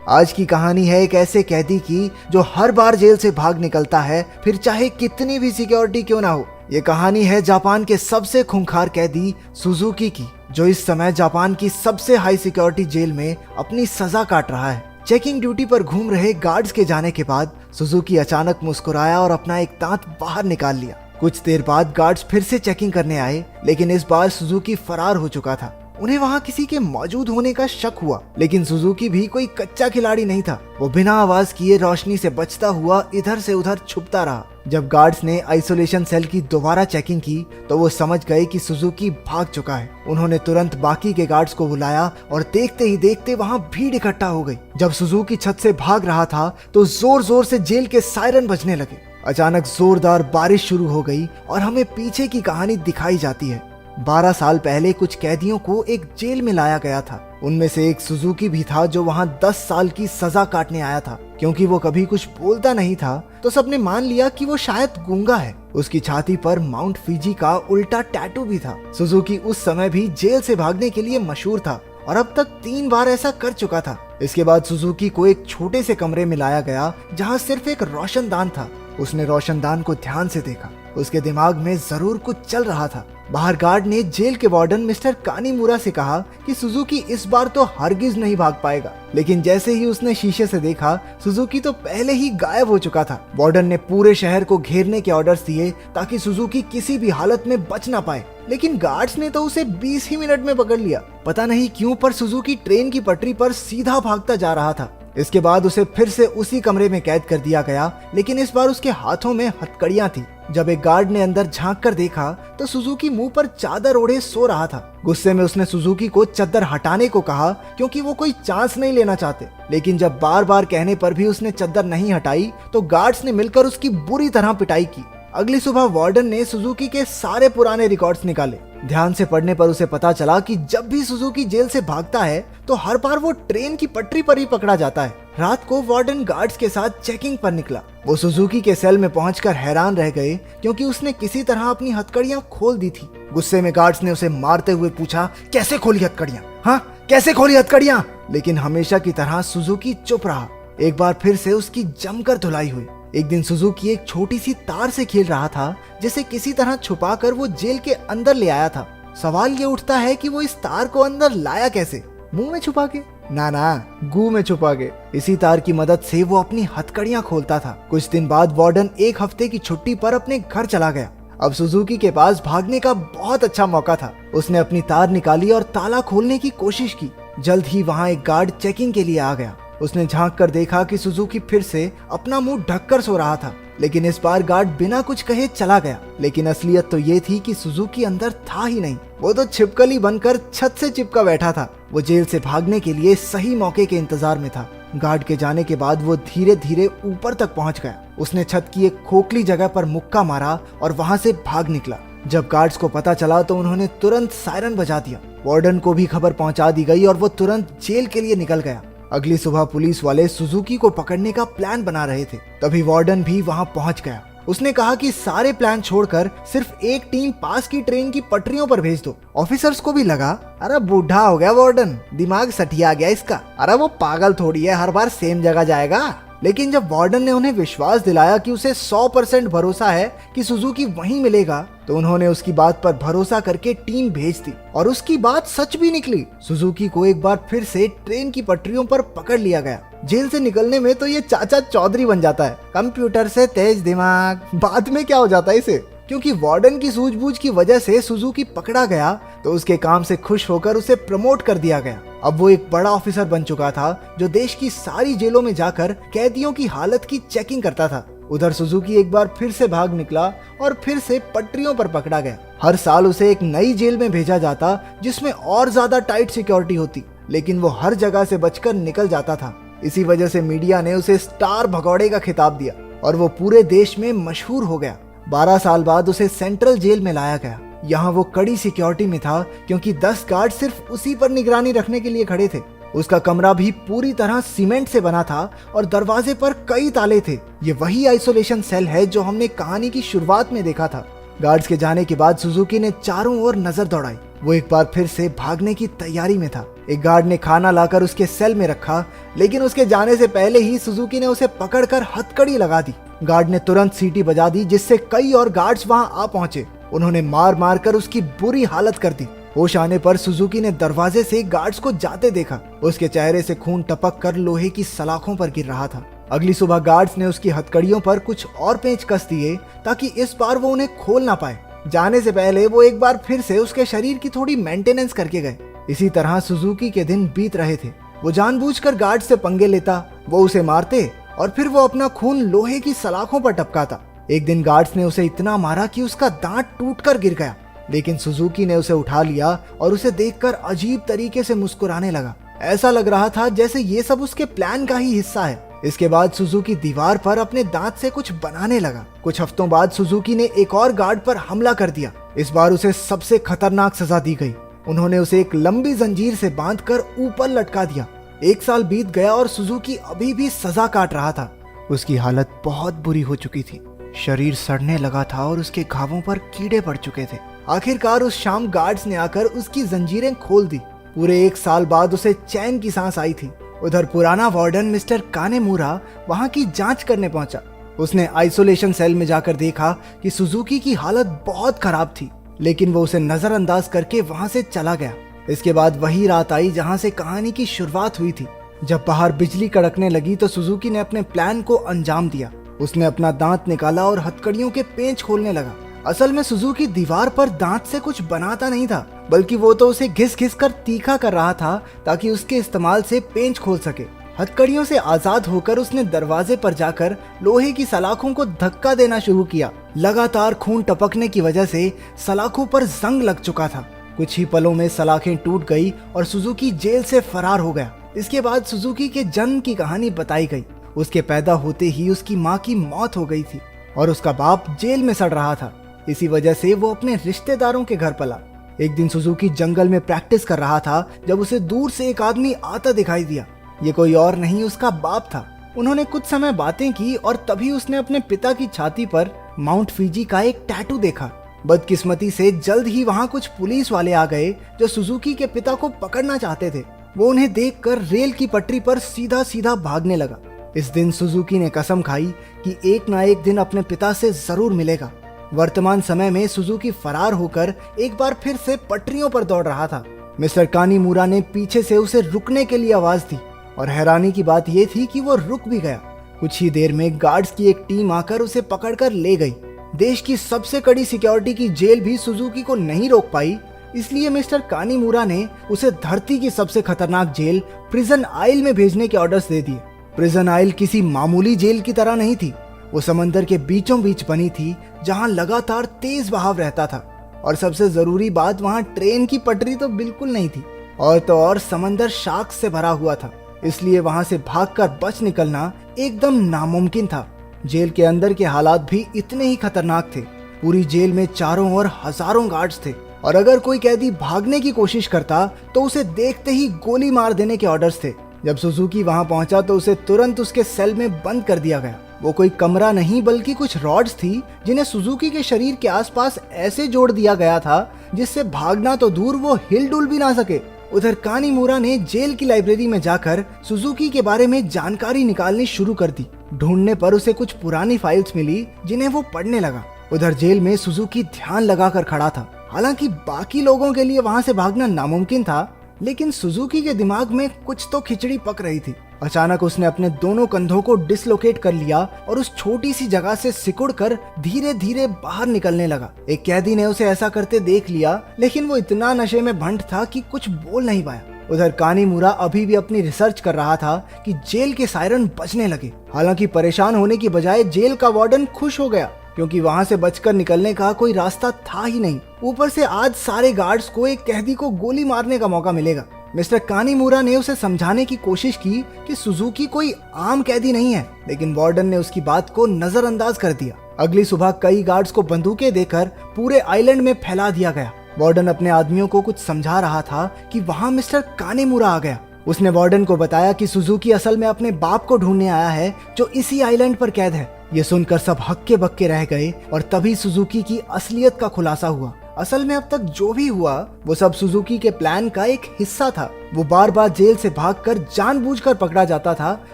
आज की कहानी है एक ऐसे कैदी की जो हर बार जेल से भाग निकलता है, फिर चाहे कितनी भी सिक्योरिटी क्यों ना हो। ये कहानी है जापान के सबसे खूंखार कैदी सुजुकी की, जो इस समय जापान की सबसे हाई सिक्योरिटी जेल में अपनी सजा काट रहा है। चेकिंग ड्यूटी पर घूम रहे गार्ड्स के जाने के बाद सुजुकी अचानक मुस्कुराया और अपना एक दांत बाहर निकाल लिया। कुछ देर बाद गार्ड्स फिर से चेकिंग करने आए, लेकिन इस बार सुजुकी फरार हो चुका था। उन्हें वहां किसी के मौजूद होने का शक हुआ, लेकिन सुजुकी भी कोई कच्चा खिलाड़ी नहीं था। वो बिना आवाज किए रोशनी से बचता हुआ इधर से उधर छुपता रहा। जब गार्ड्स ने आइसोलेशन सेल की दोबारा चेकिंग की तो वो समझ गए कि सुजुकी भाग चुका है। उन्होंने तुरंत बाकी के गार्ड्स को बुलाया और देखते ही देखते वहां भीड़ इकट्ठा हो गई। जब सुजुकी छत से भाग रहा था तो जोर जोर से जेल के सायरन बजने लगे। अचानक जोरदार बारिश शुरू हो गई और हमें पीछे की कहानी दिखाई जाती है। 12 साल पहले कुछ कैदियों को एक जेल में लाया गया था। उनमें से एक सुजुकी भी था जो वहां 10 साल की सजा काटने आया था। क्योंकि वो कभी कुछ बोलता नहीं था तो सबने मान लिया कि वो शायद गूंगा है। उसकी छाती पर माउंट फिजी का उल्टा टैटू भी था। सुजुकी उस समय भी जेल से भागने के लिए मशहूर था और अब तक 3 बार ऐसा कर चुका था। इसके बाद सुजुकी को एक छोटे से कमरे में लाया गया जहाँ सिर्फ एक रोशनदान था। उसने रोशनदान को ध्यान से देखा। उसके दिमाग में जरूर कुछ चल रहा था। बाहर गार्ड ने जेल के वार्डन मिस्टर कानीमुरा से कहा कि सुजुकी इस बार तो हरगिज नहीं भाग पाएगा, लेकिन जैसे ही उसने शीशे से देखा सुजुकी तो पहले ही गायब हो चुका था। वार्डन ने पूरे शहर को घेरने के ऑर्डर्स दिए ताकि सुजुकी किसी भी हालत में बच ना पाए, लेकिन गार्ड्स ने तो उसे 20 ही मिनट में पकड़ लिया। पता नहीं क्यों पर सुजुकी ट्रेन की पटरी पर सीधा भागता जा रहा था। इसके बाद उसे फिर से उसी कमरे में कैद कर दिया गया, लेकिन इस बार उसके हाथों में हथकड़ियां थी। जब एक गार्ड ने अंदर झांक कर देखा तो सुजुकी मुंह पर चादर ओढ़े सो रहा था। गुस्से में उसने सुजुकी को चादर हटाने को कहा क्योंकि वो कोई चांस नहीं लेना चाहते, लेकिन जब बार बार कहने पर भी उसने चादर नहीं हटाई तो गार्ड्स ने मिलकर उसकी बुरी तरह पिटाई की। अगली सुबह वार्डन ने सुजुकी के सारे पुराने रिकॉर्ड्स निकाले। ध्यान से पढ़ने पर उसे पता चला कि जब भी सुजुकी जेल से भागता है तो हर बार वो ट्रेन की पटरी पर ही पकड़ा जाता है। रात को वार्डन गार्ड्स के साथ चेकिंग पर निकला। वो सुजुकी के सेल में पहुंचकर हैरान रह गए क्योंकि उसने किसी तरह अपनी हथकड़ियां खोल दी थी। गुस्से में गार्ड्स ने उसे मारते हुए पूछा, कैसे खोली हथकड़ियां? हाँ, कैसे खोली हथकड़ियां? लेकिन हमेशा की तरह सुजुकी चुप रहा। एक बार फिर से उसकी जमकर धुलाई हुई। एक दिन सुजुकी एक छोटी सी तार से खेल रहा था जिसे किसी तरह छुपाकर वो जेल के अंदर ले आया था। सवाल ये उठता है कि वो इस तार को अंदर लाया कैसे? मुंह में छुपा के? ना, गू में छुपा के। इसी तार की मदद से वो अपनी हथकड़ियां खोलता था। कुछ दिन बाद वार्डन 1 हफ्ते की छुट्टी पर अपने घर चला गया। अब सुजुकी के पास भागने का बहुत अच्छा मौका था। उसने अपनी तार निकाली और ताला खोलने की कोशिश की। जल्द ही वहाँ एक गार्ड चेकिंग के लिए आ गया। उसने झांक कर देखा कि सुजुकी फिर से अपना मुंह ढककर सो रहा था, लेकिन इस बार गार्ड बिना कुछ कहे चला गया। लेकिन असलियत तो ये थी कि सुजुकी अंदर था ही नहीं। वो तो छिपकली बनकर छत से चिपका बैठा था। वो जेल से भागने के लिए सही मौके के इंतजार में था। गार्ड के जाने के बाद वो धीरे धीरे ऊपर तक पहुंच गया। उसने छत की एक खोखली जगह पर मुक्का मारा और वहां से भाग निकला। जब गार्ड्स को पता चला तो उन्होंने तुरंत सायरन बजा दिया। वार्डन को भी खबर पहुंचा दी गई और वो तुरंत जेल के लिए निकल गया। अगली सुबह पुलिस वाले सुजुकी को पकड़ने का प्लान बना रहे थे। तभी वार्डन भी वहां पहुंच गया। उसने कहा कि सारे प्लान छोड़कर सिर्फ एक टीम पास की ट्रेन की पटरियों पर भेज दो। ऑफिसर्स को भी लगा, अरे बूढ़ा हो गया वार्डन, दिमाग सठिया गया इसका, अरे वो पागल थोड़ी है, हर बार सेम जगह जाएगा। लेकिन जब वार्डन ने उन्हें विश्वास दिलाया कि उसे 100% भरोसा है कि सुजुकी वहीं मिलेगा, तो उन्होंने उसकी बात पर भरोसा करके टीम भेज दी और उसकी बात सच भी निकली। सुजुकी को एक बार फिर से ट्रेन की पटरियों पर पकड़ लिया गया। जेल से निकलने में तो ये चाचा चौधरी बन जाता है, कंप्यूटर से तेज दिमाग। बाद में क्या हो जाता है इसे? क्योंकि वार्डन की सूझबूझ की वजह से सुजुकी पकड़ा गया तो उसके काम से खुश होकर उसे प्रमोट कर दिया गया। अब वो एक बड़ा ऑफिसर बन चुका था जो देश की सारी जेलों में जाकर कैदियों की हालत की चेकिंग करता था। उधर सुजुकी एक बार फिर से भाग निकला और फिर से पटरियों पर पकड़ा गया। हर साल उसे एक नई जेल में भेजा जाता जिसमें और ज्यादा टाइट सिक्योरिटी होती, लेकिन वो हर जगह से बचकर निकल जाता था। इसी वजह से मीडिया ने उसे स्टार भगौड़े का खिताब दिया और वो पूरे देश में मशहूर हो गया। 12 साल बाद उसे सेंट्रल जेल में लाया गया। यहाँ वो कड़ी सिक्योरिटी में था क्योंकि 10 गार्ड सिर्फ उसी पर निगरानी रखने के लिए खड़े थे। उसका कमरा भी पूरी तरह सीमेंट से बना था और दरवाजे पर कई ताले थे। ये वही आइसोलेशन सेल है जो हमने कहानी की शुरुआत में देखा था। गार्ड्स के जाने के बाद सुजुकी ने चारों ओर नजर दौड़ाई। वो एक बार फिर से भागने की तैयारी में था। एक गार्ड ने खाना लाकर उसके सेल में रखा, लेकिन उसके जाने से पहले ही सुजुकी ने उसे पकड़कर हथकड़ी लगा दी। गार्ड ने तुरंत सीटी बजा दी, जिससे कई और गार्ड्स वहां आ पहुंचे। उन्होंने मार मार कर उसकी बुरी हालत कर दी। होश आने पर सुजुकी ने दरवाजे से गार्ड्स को जाते देखा। उसके चेहरे से खून टपक कर लोहे की सलाखों पर गिर रहा था। अगली सुबह गार्ड्स ने उसकी हथकड़ियों पर कुछ और पेंच कस दिए ताकि इस बार वो उन्हें खोल ना पाए। जाने से पहले वो एक बार फिर से उसके शरीर की थोड़ी मेंटेनेंस करके गए। इसी तरह सुजुकी के दिन बीत रहे थे। वो जानबूझकर गार्ड से पंगे लेता, वो उसे मारते और फिर वो अपना खून लोहे की सलाखों पर टपकाता। एक दिन गार्ड्स ने उसे इतना मारा कि उसका दांत टूटकर गिर गया, लेकिन सुजुकी ने उसे उठा लिया और उसे देखकर अजीब तरीके से मुस्कुराने लगा। ऐसा लग रहा था जैसे ये सब उसके प्लान का ही हिस्सा है। इसके बाद सुजुकी दीवार पर अपने दांत से कुछ बनाने लगा। कुछ हफ्तों बाद सुजुकी ने एक और गार्ड पर हमला कर दिया। इस बार उसे सबसे खतरनाक सजा दी गई। उन्होंने उसे एक लंबी जंजीर से बांधकर ऊपर लटका दिया। 1 साल बीत गया और सुजुकी अभी भी सजा काट रहा था। उसकी हालत बहुत बुरी हो चुकी थी। शरीर सड़ने लगा था और उसके घावों पर कीड़े पड़ चुके थे। आखिरकार उस शाम गार्ड्स ने आकर उसकी जंजीरें खोल दी। पूरे 1 साल बाद उसे चैन की सांस आई थी। उधर पुराना वार्डन मिस्टर कानेमुरा वहां की जांच करने पहुंचा। उसने आइसोलेशन सेल में जाकर देखा कि सुजुकी की हालत बहुत खराब थी, लेकिन वो उसे नजरअंदाज करके वहां से चला गया। इसके बाद वही रात आई जहां से कहानी की शुरुआत हुई थी। जब बाहर बिजली कड़कने लगी तो सुजुकी ने अपने प्लान को अंजाम दिया। उसने अपना दांत निकाला और हथकड़ियों के पेंच खोलने लगा। असल में सुजुकी दीवार पर दांत से कुछ बनाता नहीं था, बल्कि वो तो उसे घिस घिस कर तीखा कर रहा था ताकि उसके इस्तेमाल से पेंच खोल सके। हथकड़ियों से आजाद होकर उसने दरवाजे पर जाकर लोहे की सलाखों को धक्का देना शुरू किया। लगातार खून टपकने की वजह से सलाखों पर जंग लग चुका था। कुछ ही पलों में सलाखें टूट गई और सुजुकी जेल से फरार हो गया। इसके बाद सुजुकी के जन्म की कहानी बताई गई। उसके पैदा होते ही उसकी माँ की मौत हो गई थी और उसका बाप जेल में सड़ रहा था। इसी वजह से वो अपने रिश्तेदारों के घर पला। एक दिन सुजुकी जंगल में प्रैक्टिस कर रहा था जब उसे दूर से एक आदमी आता दिखाई दिया। ये कोई और नहीं उसका बाप था। उन्होंने कुछ समय बातें की और तभी उसने अपने पिता की छाती पर माउंट फीजी का एक टैटू देखा। बदकिस्मती से जल्द ही वहां कुछ पुलिस वाले आ गए जो सुजुकी के पिता को पकड़ना चाहते थे। वो उन्हें देखकर रेल की पटरी पर सीधा सीधा भागने लगा। इस दिन सुजुकी ने कसम खाई कि एक ना एक दिन अपने पिता से जरूर मिलेगा। वर्तमान समय में सुजुकी फरार होकर एक बार फिर से पटरियों पर दौड़ रहा था। मिस्टर कानीमुरा ने पीछे से उसे रुकने के लिए आवाज दी और हैरानी की बात यह थी कि वो रुक भी गया। कुछ ही देर में गार्ड्स की एक टीम आकर उसे पकड़कर ले गई। देश की सबसे कड़ी सिक्योरिटी की जेल भी सुजुकी को नहीं रोक पाई, इसलिए मिस्टर कानीमुरा ने उसे धरती की सबसे खतरनाक जेल प्रिजन आइल में भेजने के ऑर्डर्स दे दिए। प्रिजन आइल किसी मामूली जेल की तरह नहीं थी। वो समंदर के बीचों बीच बनी थी जहां लगातार तेज बहाव रहता था और सबसे जरूरी बात वहां ट्रेन की पटरी तो बिल्कुल नहीं थी और तो और समंदर शार्क्स से भरा हुआ था, इसलिए वहां से भागकर बच निकलना एकदम नामुमकिन था। जेल के अंदर के हालात भी इतने ही खतरनाक थे। पूरी जेल में चारों ओर हजारों गार्ड्स थे और अगर कोई कैदी भागने की कोशिश करता तो उसे देखते ही गोली मार देने के ऑर्डर्स थे। जब सुजुकी वहां पहुंचा तो उसे तुरंत उसके सेल में बंद कर दिया गया। वो कोई कमरा नहीं बल्कि कुछ रॉड्स थी जिन्हें सुजुकी के शरीर के आसपास ऐसे जोड़ दिया गया था जिससे भागना तो दूर वो हिल डुल भी ना सके। उधर कानीमुरा ने जेल की लाइब्रेरी में जाकर सुजुकी के बारे में जानकारी निकालनी शुरू कर दी। ढूंढने पर उसे कुछ पुरानी फाइल्स मिली जिन्हें वो पढ़ने लगा। उधर जेल में सुजुकी ध्यान लगाकर खड़ा था। हालांकि बाकी लोगों के लिए वहां से भागना नामुमकिन था, लेकिन सुजुकी के दिमाग में कुछ तो खिचड़ी पक रही थी। अचानक उसने अपने दोनों कंधों को डिसलोकेट कर लिया और उस छोटी सी जगह से सिकुड़कर धीरे धीरे बाहर निकलने लगा। एक कैदी ने उसे ऐसा करते देख लिया, लेकिन वो इतना नशे में भंट था कि कुछ बोल नहीं पाया। उधर कानीमुरा अभी भी अपनी रिसर्च कर रहा था कि जेल के सायरन बजने लगे। हालांकि परेशान होने की बजाय जेल का वार्डन खुश हो गया, क्योंकि वहां से बचकर निकलने का कोई रास्ता था ही नहीं। ऊपर से आज सारे गार्ड्स को एक कैदी को गोली मारने का मौका मिलेगा। मिस्टर कानीमुरा ने उसे समझाने की कोशिश की कि सुजुकी कोई आम कैदी नहीं है, लेकिन वार्डन ने उसकी बात को नजरअंदाज कर दिया। अगली सुबह कई गार्ड्स को बंदूकें देकर पूरे आइलैंड में फैला दिया गया। वार्डन अपने आदमियों को कुछ समझा रहा था कि वहां मिस्टर कानीमुरा आ गया। उसने वार्डन को बताया कि सुजुकी असल में अपने बाप को ढूंढने आया है जो इसी आइलैंड पर कैद है। ये सुनकर सब हक्के बक्के रह गए और तभी सुजुकी की असलियत का खुलासा हुआ। असल में अब तक जो भी हुआ वो सब सुजुकी के प्लान का एक हिस्सा था। वो बार बार जेल से भागकर जानबूझकर पकड़ा जाता था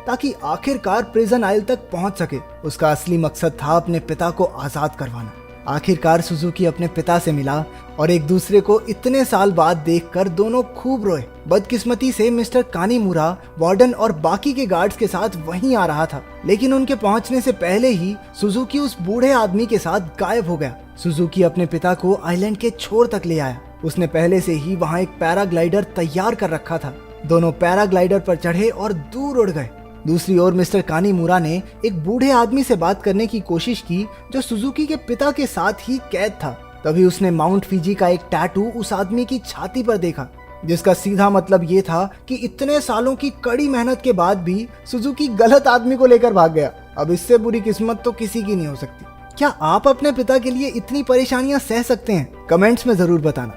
ताकि आखिरकार प्रिजन आइल तक पहुंच सके। उसका असली मकसद था अपने पिता को आजाद करवाना। आखिरकार सुजुकी अपने पिता से मिला और एक दूसरे को इतने साल बाद देखकर दोनों खूब रोए। बदकिस्मती से मिस्टर कानीमुरा वार्डन और बाकी के गार्ड्स के साथ वहीं आ रहा था, लेकिन उनके पहुंचने से पहले ही सुजुकी उस बूढ़े आदमी के साथ गायब हो गया। सुजुकी अपने पिता को आइलैंड के छोर तक ले आया। उसने पहले से ही वहां एक पैराग्लाइडर तैयार कर रखा था। दोनों पैराग्लाइडर पर चढ़े और दूर उड़ गए। दूसरी ओर मिस्टर कानीमुरा ने एक बूढ़े आदमी से बात करने की कोशिश की जो सुजुकी के पिता के साथ ही कैद था। तभी उसने माउंट फिजी का एक टैटू उस आदमी की छाती पर देखा, जिसका सीधा मतलब ये था कि इतने सालों की कड़ी मेहनत के बाद भी सुजुकी गलत आदमी को लेकर भाग गया। अब इससे बुरी किस्मत तो किसी की नहीं हो सकती। क्या आप अपने पिता के लिए इतनी परेशानियां सह सकते हैं? कमेंट्स में जरूर बताना।